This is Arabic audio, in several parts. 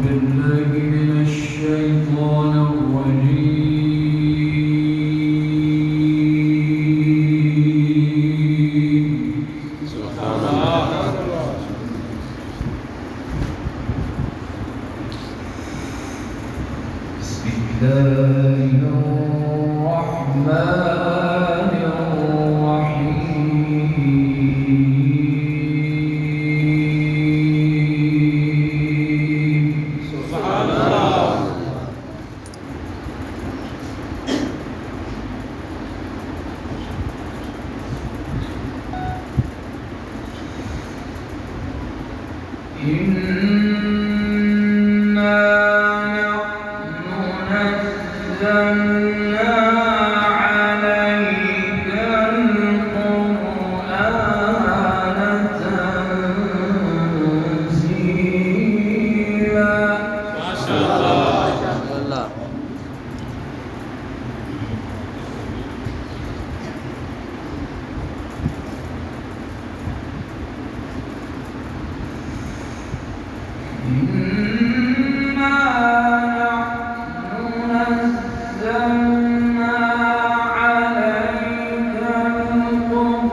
بالله من الشيطان الرجيم. سبحان الله. بسم الله الرحمن الرحيم. سبحان الله. إنا نحن نزلنا عليك القرآن تنزيلا. ما شاء الله. إنا نحن نزلنا عليك القرآن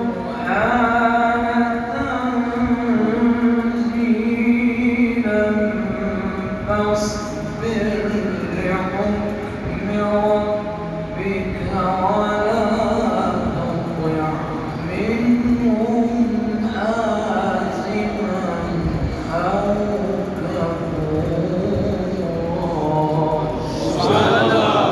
تنزيلا فاصبر لحكم ربك ولا تطع منهم آثما أو سبحان الله.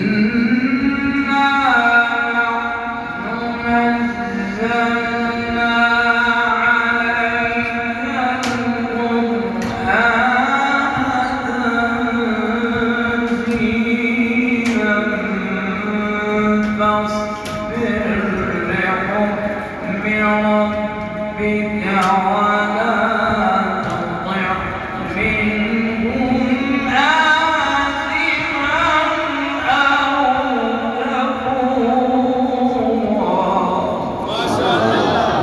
إنا نحن نزلنا عليك القرآن تنزيلا فاصبر لحكم ربك ولا تطع منهم آثما أو كفورا. ما شاء الله.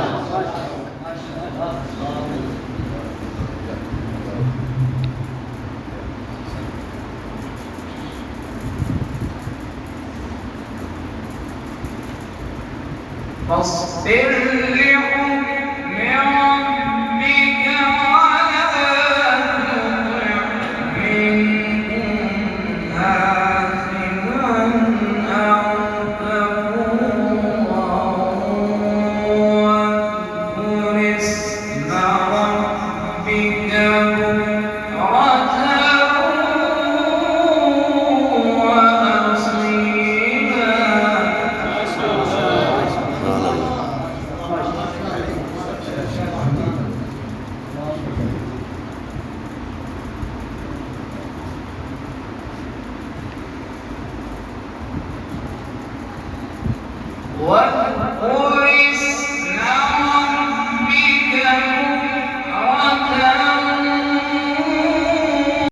فاصبر لحكم